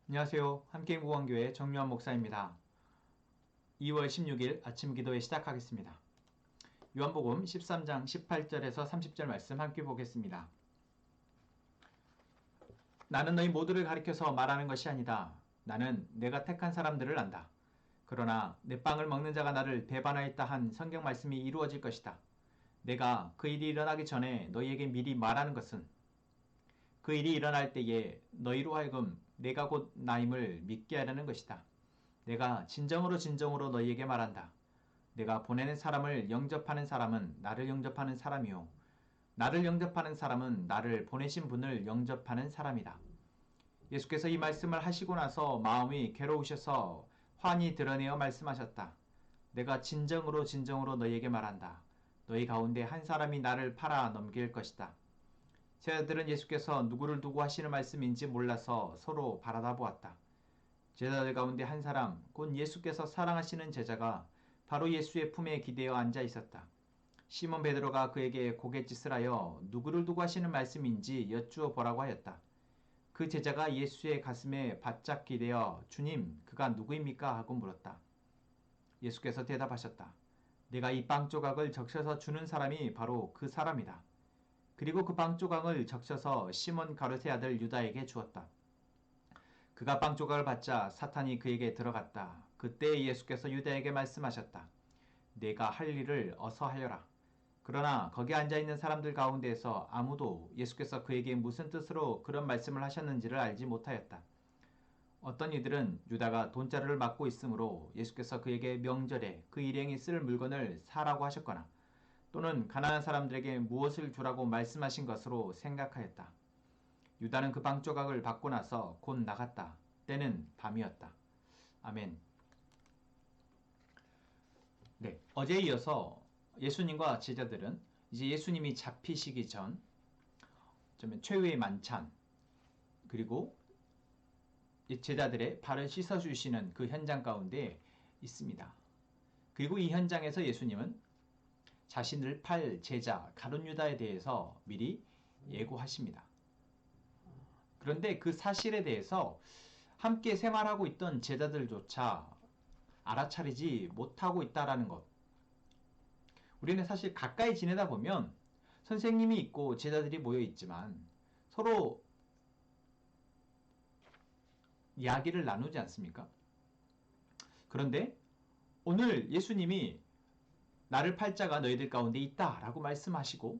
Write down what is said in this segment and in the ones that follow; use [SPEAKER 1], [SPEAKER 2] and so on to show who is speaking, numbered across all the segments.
[SPEAKER 1] 안녕하세요. 함께인구원교회 정유한 목사입니다. 2월 16일 아침 기도회 시작하겠습니다. 요한복음 13장 18절에서 30절 말씀 함께 보겠습니다. 나는 너희 모두를 가리켜서 말하는 것이 아니다. 나는 내가 택한 사람들을 안다. 그러나 내 빵을 먹는 자가 나를 배반하였다 한 성경 말씀이 이루어질 것이다. 내가 그 일이 일어나기 전에 너희에게 미리 말하는 것은 그 일이 일어날 때에 너희로 하여금 내가 곧 나임을 믿게 하려는 것이다. 내가 진정으로 너희에게 말한다. 내가 보내는 사람을 영접하는 사람은 나를 영접하는 사람이요. 나를 영접하는 사람은 나를 보내신 분을 영접하는 사람이다. 예수께서 이 말씀을 하시고 나서 마음이 괴로우셔서 환히 드러내어 말씀하셨다. 내가 진정으로 너희에게 말한다. 너희 가운데 한 사람이 나를 팔아 넘길 것이다. 제자들은 예수께서 누구를 두고 하시는 말씀인지 몰라서 서로 바라다 보았다. 제자들 가운데 한 사람, 곧 예수께서 사랑하시는 제자가 바로 예수의 품에 기대어 앉아 있었다. 시몬 베드로가 그에게 고갯짓을 하여 누구를 두고 하시는 말씀인지 여쭈어 보라고 하였다. 그 제자가 예수의 가슴에 바짝 기대어 주님, 그가 누구입니까? 하고 물었다. 예수께서 대답하셨다. 내가 이 빵 조각을 적셔서 주는 사람이 바로 그 사람이다. 그리고 그 빵 조각을 적셔서 시몬 가룟의 아들 유다에게 주었다. 그가 빵 조각을 받자 사탄이 그에게 들어갔다. 그때 예수께서 유다에게 말씀하셨다. 내가 할 일을 어서 하여라. 그러나 거기 앉아있는 사람들 가운데에서 아무도 예수께서 그에게 무슨 뜻으로 그런 말씀을 하셨는지를 알지 못하였다. 어떤 이들은 유다가 돈자루를 맡고 있으므로 예수께서 그에게 명절에 그 일행이 쓸 물건을 사라고 하셨거나 또는 가난한 사람들에게 무엇을 주라고 말씀하신 것으로 생각하였다. 유다는 그 빵 조각을 받고 나서 곧 나갔다. 때는 밤이었다. 아멘. 네, 어제에 이어서 예수님과 제자들은 이제 예수님이 잡히시기 전 최후의 만찬 그리고 제자들의 발을 씻어주시는 그 현장 가운데 있습니다. 그리고 이 현장에서 예수님은 자신을 팔 제자 가룟 유다에 대해서 미리 예고하십니다. 그런데 그 사실에 대해서 함께 생활하고 있던 제자들조차 알아차리지 못하고 있다는 것. 우리는 사실 가까이 지내다 보면 선생님이 있고 제자들이 모여 있지만 서로 이야기를 나누지 않습니까? 그런데 오늘 예수님이 나를 팔 자가 너희들 가운데 있다 라고 말씀하시고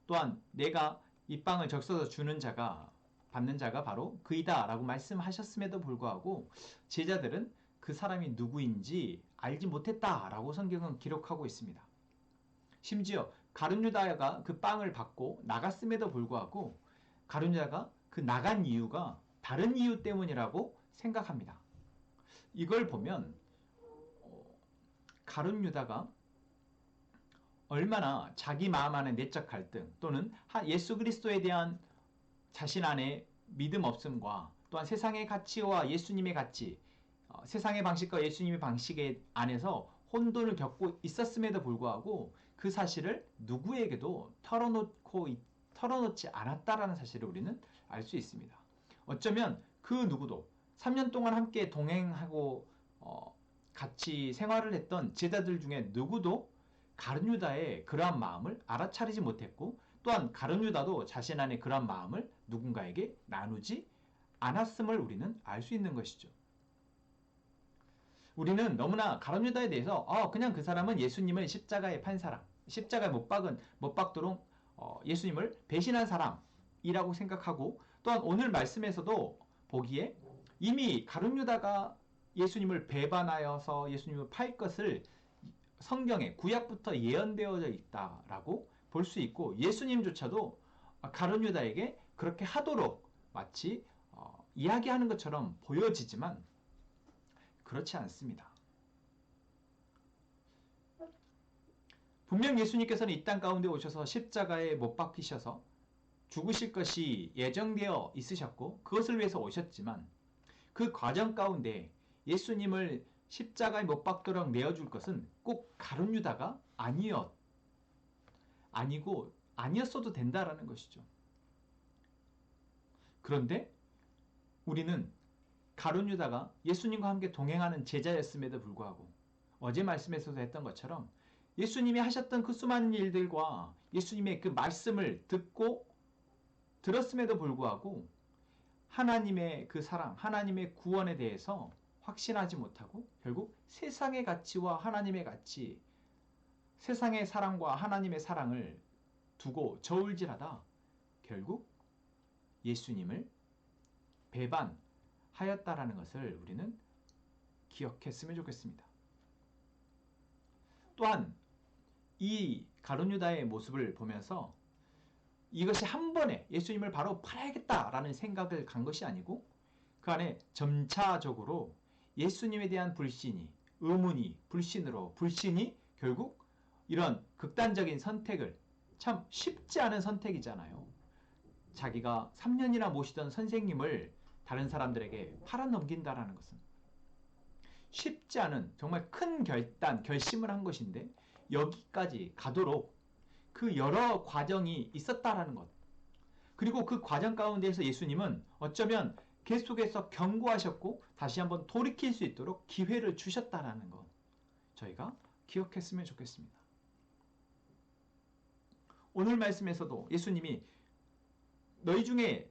[SPEAKER 1] 또한 내가 이 빵을 적셔서 주는 자가 받는 자가 바로 그이다 라고 말씀하셨음에도 불구하고 제자들은 그 사람이 누구인지 알지 못했다 라고 성경은 기록하고 있습니다. 심지어 가룟 유다가 그 빵을 받고 나갔음에도 불구하고 가룟 유다가 그 나간 이유가 다른 이유 때문이라고 생각합니다. 이걸 보면 가룟 유다가 얼마나 자기 마음 안에 내적 갈등 또는 예수 그리스도에 대한 자신 안의 믿음 없음과 또한 세상의 가치와 예수님의 가치, 세상의 방식과 예수님의 방식 안에서 혼돈을 겪고 있었음에도 불구하고 그 사실을 누구에게도 털어놓지 않았다라는 사실을 우리는 알 수 있습니다. 어쩌면 그 누구도 3년 동안 함께 동행하고 같이 생활을 했던 제자들 중에 누구도 가룟 유다의 그러한 마음을 알아차리지 못했고 또한 가룟 유다도 자신 안에 그러한 마음을 누군가에게 나누지 않았음을 우리는 알 수 있는 것이죠. 우리는 너무나 가룟 유다에 대해서 그냥 그 사람은 예수님을 십자가에 판 사람, 십자가에 못 박도록 예수님을 배신한 사람이라고 생각하고 또한 오늘 말씀에서도 보기에 이미 가룟 유다가 예수님을 배반하여서 예수님을 팔 것을 성경에 구약부터 예언되어져 있다라고 볼 수 있고 예수님조차도 가룟 유다에게 그렇게 하도록 마치 이야기하는 것처럼 보여지지만 그렇지 않습니다. 분명 예수님께서는 이 땅 가운데 오셔서 십자가에 못 박히셔서 죽으실 것이 예정되어 있으셨고 그것을 위해서 오셨지만 그 과정 가운데 예수님을 십자가에 못 박도록 내어줄 것은 꼭 가룟 유다가 아니었어도 된다라는 것이죠. 그런데 우리는 가룟 유다가 예수님과 함께 동행하는 제자였음에도 불구하고 어제 말씀에서도 했던 것처럼 예수님이 하셨던 그 수많은 일들과 예수님의 그 말씀을 듣고 들었음에도 불구하고 하나님의 그 사랑, 하나님의 구원에 대해서 확신하지 못하고 결국 세상의 가치와 하나님의 가치, 세상의 사랑과 하나님의 사랑을 두고 저울질하다 결국 예수님을 배반하였다라는 것을 우리는 기억했으면 좋겠습니다. 또한 이 가룟 유다의 모습을 보면서 이것이 한 번에 예수님을 바로 팔아야겠다라는 생각을 간 것이 아니고 그 안에 점차적으로 예수님에 대한 불신이, 의문이, 불신이 결국 이런 극단적인 선택을, 참 쉽지 않은 선택이잖아요. 자기가 3년이나 모시던 선생님을 다른 사람들에게 팔아넘긴다라는 것은 쉽지 않은 정말 큰 결심을 한 것인데 여기까지 가도록 그 여러 과정이 있었다라는 것. 그리고 그 과정 가운데에서 예수님은 어쩌면 계속해서 경고하셨고 다시 한번 돌이킬 수 있도록 기회를 주셨다라는 것. 저희가 기억했으면 좋겠습니다. 오늘 말씀에서도 예수님이 너희 중에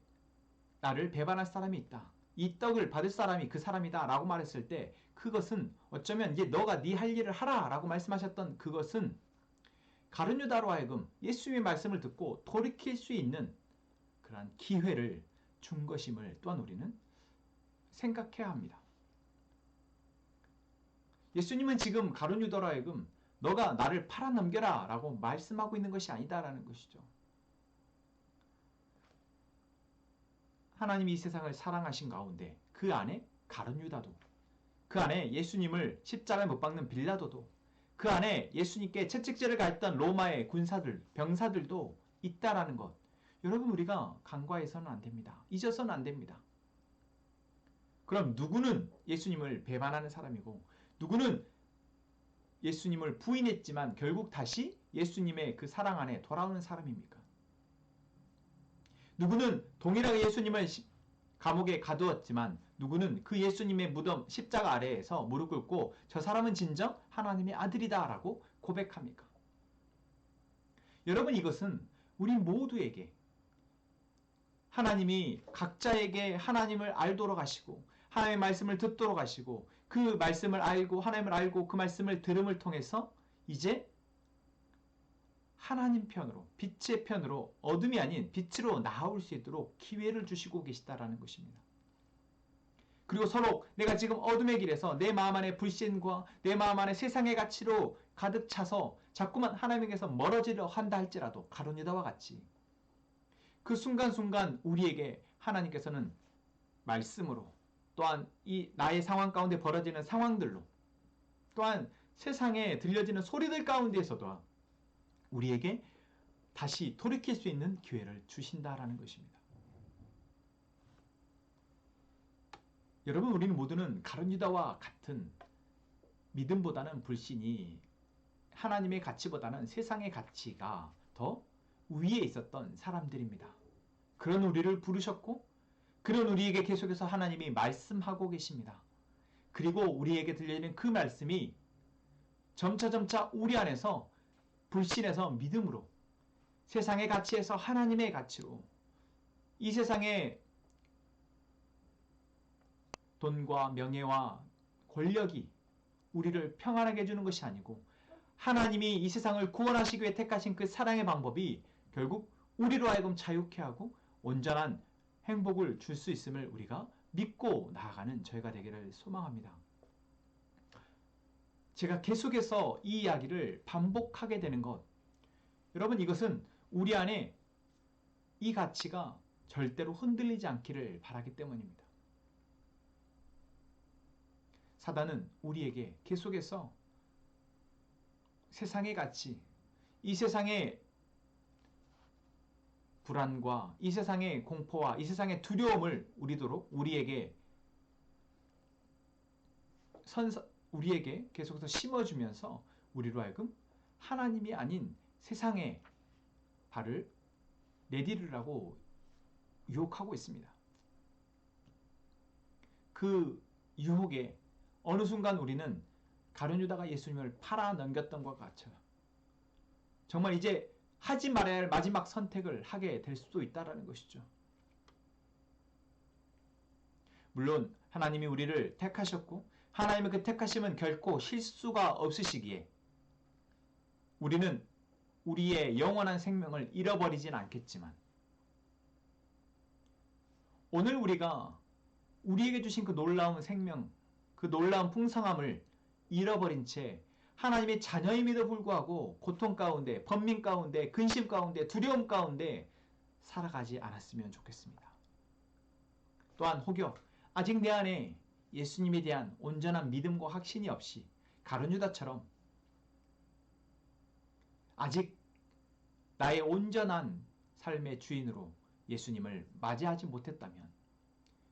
[SPEAKER 1] 나를 배반할 사람이 있다. 이 떡을 받을 사람이 그 사람이다 라고 말했을 때 그것은 어쩌면 이제 너가 네 할 일을 하라 라고 말씀하셨던 그것은 가룟 유다로 하여금 예수님의 말씀을 듣고 돌이킬 수 있는 그러한 기회를 준 것임을 또한 우리는 생각해야 합니다. 예수님은 지금 가룟 유다로 하여금 너가 나를 팔아넘겨라 라고 말씀하고 있는 것이 아니다라는 것이죠. 하나님이 이 세상을 사랑하신 가운데 그 안에 가룟 유다도, 그 안에 예수님을 십자가에 못 박는 빌라도도, 그 안에 예수님께 채찍질을 가했던 로마의 군사들, 병사들도 있다라는 것. 여러분 우리가 간과해서는 안 됩니다. 잊어서는 안 됩니다. 그럼 누구는 예수님을 배반하는 사람이고 누구는 예수님을 부인했지만 결국 다시 예수님의 그 사랑 안에 돌아오는 사람입니까? 누구는 동일하게 예수님을 감옥에 가두었지만 누구는 그 예수님의 무덤 십자가 아래에서 무릎 꿇고 저 사람은 진정 하나님의 아들이다 라고 고백합니까? 여러분 이것은 우리 모두에게 하나님이 각자에게 하나님을 알도록 하시고 하나님의 말씀을 듣도록 하시고 그 말씀을 알고 하나님을 알고 그 말씀을 들음을 통해서 이제 하나님 편으로, 빛의 편으로, 어둠이 아닌 빛으로 나아올 수 있도록 기회를 주시고 계시다라는 것입니다. 그리고 서로 내가 지금 어둠의 길에서 내 마음 안에 불신과 내 마음 안에 세상의 가치로 가득 차서 자꾸만 하나님에게서 멀어지려 한다 할지라도 가룟 유다와 같이 그 순간순간 우리에게 하나님께서는 말씀으로 또한 이 나의 상황 가운데 벌어지는 상황들로 또한 세상에 들려지는 소리들 가운데에서도 우리에게 다시 돌이킬 수 있는 기회를 주신다라는 것입니다. 여러분 우리는 모두는 가룟 유다와 같은 믿음보다는 불신이 하나님의 가치보다는 세상의 가치가 더 위에 있었던 사람들입니다. 그런 우리를 부르셨고 그런 우리에게 계속해서 하나님이 말씀하고 계십니다. 그리고 우리에게 들려지는 그 말씀이 점차 우리 안에서 불신에서 믿음으로 세상의 가치에서 하나님의 가치로 이 세상의 돈과 명예와 권력이 우리를 평안하게 해주는 것이 아니고 하나님이 이 세상을 구원하시기 위해 택하신 그 사랑의 방법이 결국 우리로 하여금 자유케 하고 온전한 행복을 줄 수 있음을 우리가 믿고 나아가는 저희가 되기를 소망합니다. 제가 계속해서 이 이야기를 반복하게 되는 것, 여러분 이것은 우리 안에 이 가치가 절대로 흔들리지 않기를 바라기 때문입니다. 사단은 우리에게 계속해서 세상의 가치, 이 세상의 불안과 이 세상의 공포와 이 세상의 두려움을 우리에게 계속해서 심어주면서 우리로 하여금 하나님이 아닌 세상에 발을 내디르라고 유혹하고 있습니다. 그 유혹에 어느 순간 우리는 가룟 유다가 예수님을 팔아 넘겼던 것 같죠. 정말 이제 하지 말아야 할 마지막 선택을 하게 될 수도 있다는 것이죠. 물론 하나님이 우리를 택하셨고 하나님의 그 택하심은 결코 실수가 없으시기에 우리는 우리의 영원한 생명을 잃어버리진 않겠지만 오늘 우리가 우리에게 주신 그 놀라운 생명, 그 놀라운 풍성함을 잃어버린 채 하나님의 자녀임에도 불구하고 고통 가운데, 번민 가운데, 근심 가운데, 두려움 가운데 살아가지 않았으면 좋겠습니다. 또한 혹여 아직 내 안에 예수님에 대한 온전한 믿음과 확신이 없이 가룟 유다처럼 아직 나의 온전한 삶의 주인으로 예수님을 맞이하지 못했다면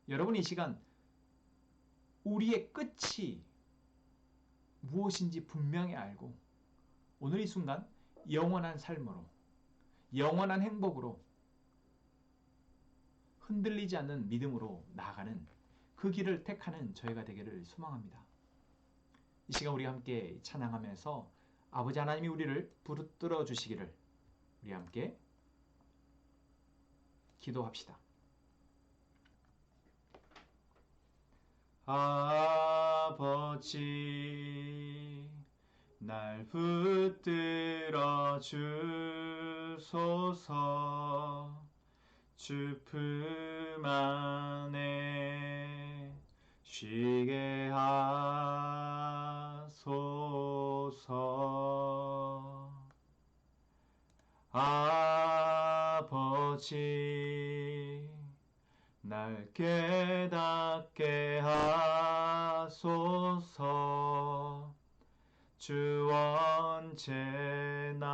[SPEAKER 1] 여러분 이 시간 우리의 끝이 무엇인지 분명히 알고 오늘 이 순간 영원한 삶으로 영원한 행복으로 흔들리지 않는 믿음으로 나아가는 그 길을 택하는 저희가 되기를 소망합니다. 이 시간 우리 함께 찬양하면서 아버지 하나님이 우리를 부르뜨러 주시기를 우리 함께 기도합시다. 아버지 날 붙들어 주소서 주 품 안에 쉬게 하소서 아버지 날 깨닫게 하소서 주 언제나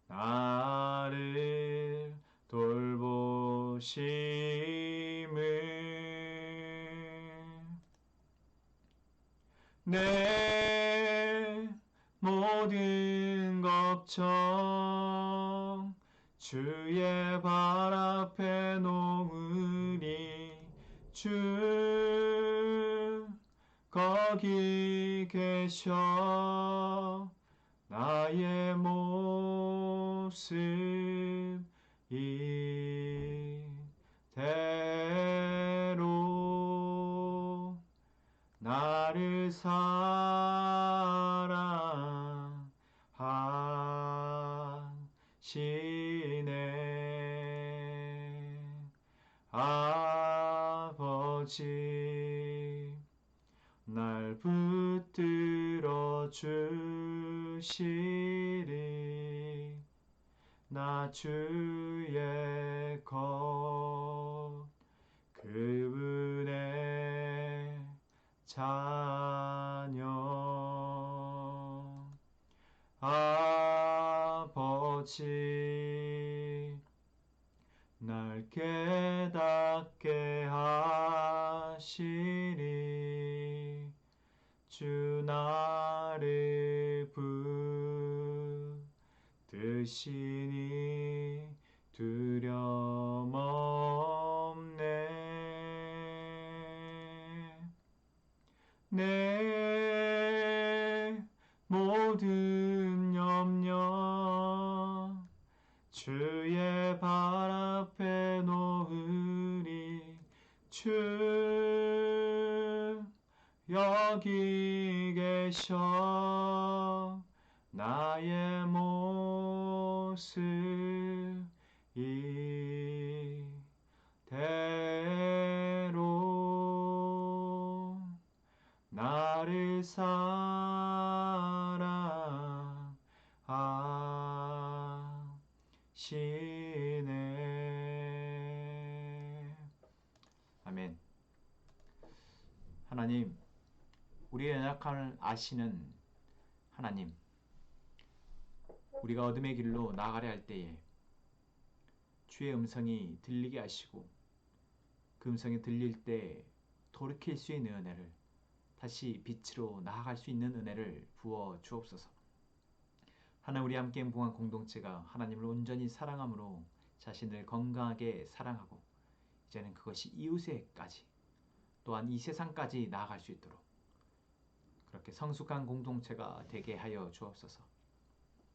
[SPEAKER 1] 나를 돌보심을 내 모든 걱정 주의 발 앞에 놓으리 주 거기 계셔 나의 모습 이대로 나를 사랑하시네 아버지 날 붙들어 주시리 나 주의 것 그분의 자녀 아버지 날 깨닫게 하시리 주 나를 붙드시니 두려움 없네 내 모든 염려 주의 발 앞에 놓으리 주 여기 계셔 나의 모습 이대로 나를 사랑하시네 아멘. 하나님 우리의 연약함을 아시는 하나님 우리가 어둠의 길로 나아가려 할 때에 주의 음성이 들리게 하시고 그 음성이 들릴 때 돌이킬 수 있는 은혜를 다시 빛으로 나아갈 수 있는 은혜를 부어 주옵소서. 하나님 우리 함께 행복한 공동체가 하나님을 온전히 사랑함으로 자신을 건강하게 사랑하고 이제는 그것이 이웃에까지 또한 이 세상까지 나아갈 수 있도록 그렇게 성숙한 공동체가 되게 하여 주옵소서.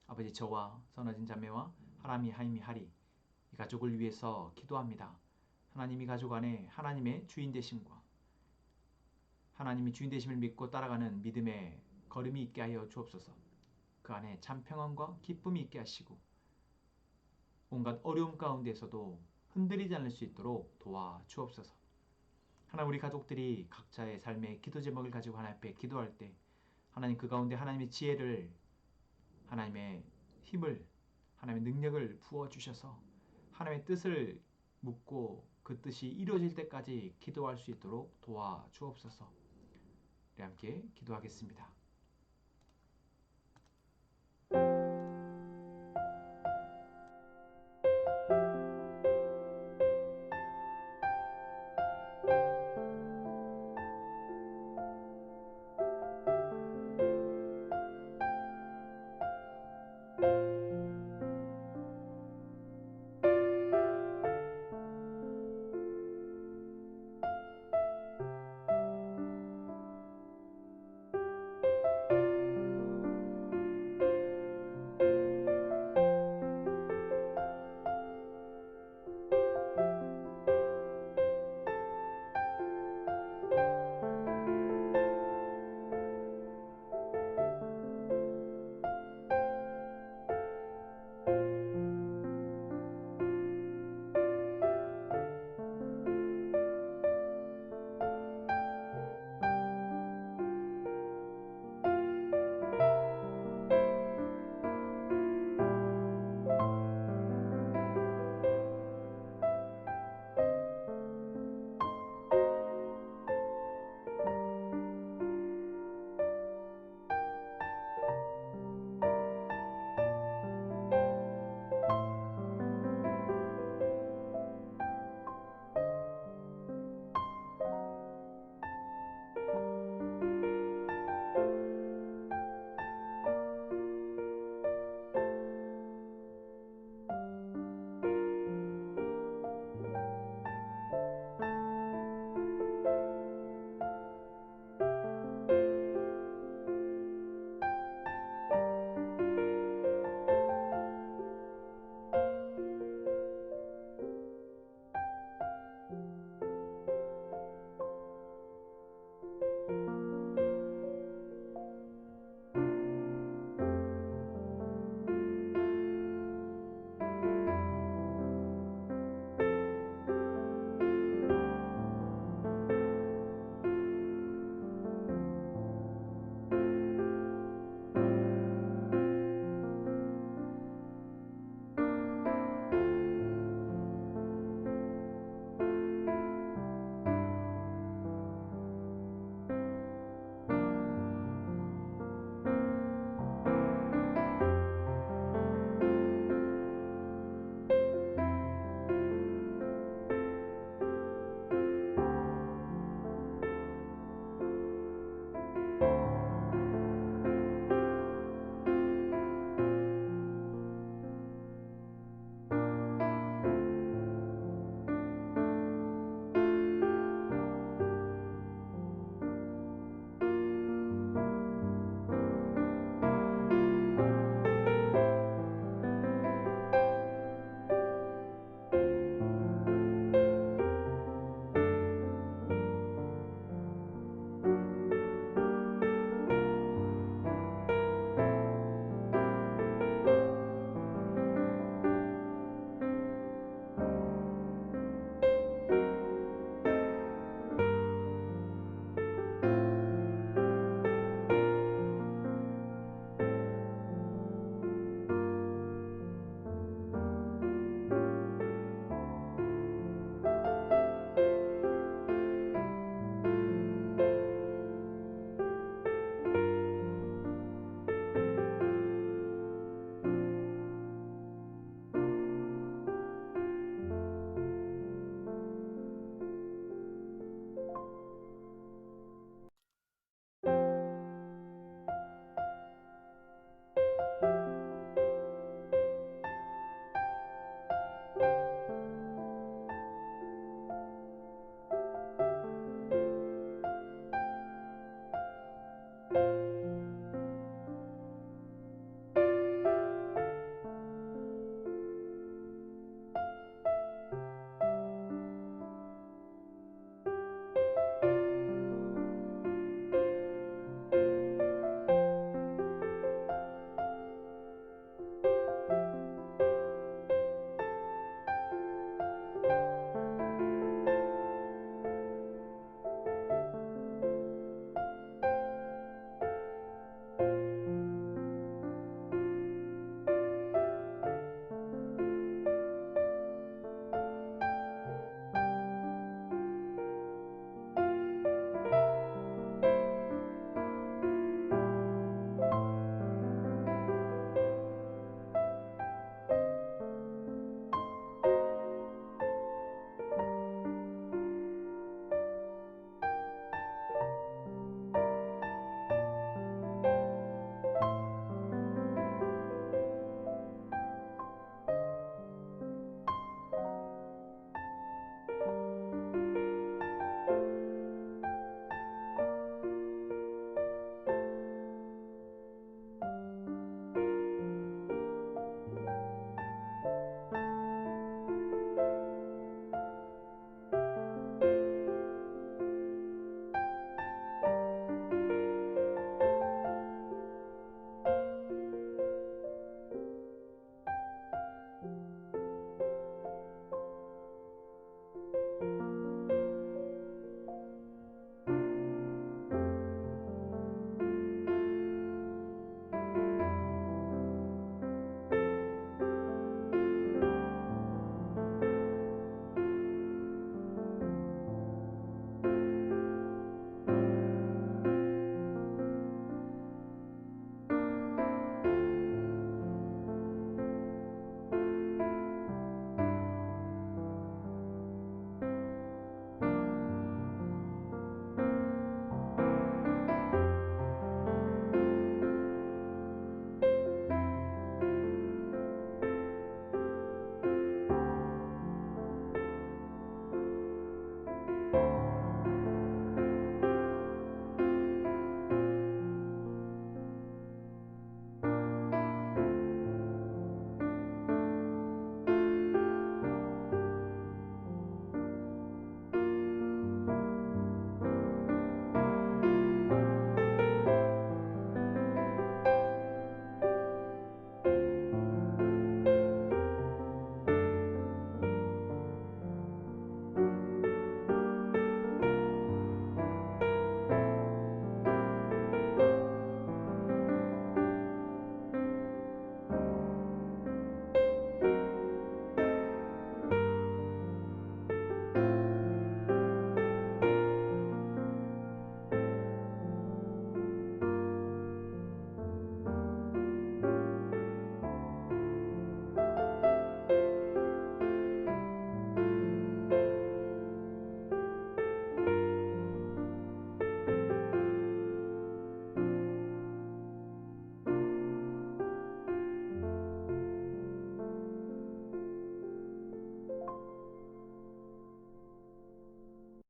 [SPEAKER 1] 아버지, 저와 선어진 자매와 하람이 하임이 하리 이 가족을 위해서 기도합니다. 하나님이 가족 안에 하나님의 주인 되심과 하나님이 주인 되심을 믿고 따라가는 믿음의 걸음이 있게 하여 주옵소서. 그 안에 참 평안과 기쁨이 있게 하시고 온갖 어려움 가운데서도 흔들리지 않을 수 있도록 도와 주옵소서. 하나님, 우리 가족들이 각자의 삶의 기도 제목을 가지고 하나님 앞에 기도할 때 하나님 그 가운데 하나님의 지혜를, 하나님의 힘을, 하나님의 능력을 부어주셔서 하나님의 뜻을 묻고 그 뜻이 이루어질 때까지 기도할 수 있도록 도와 주옵소서. 우리 함께 기도하겠습니다.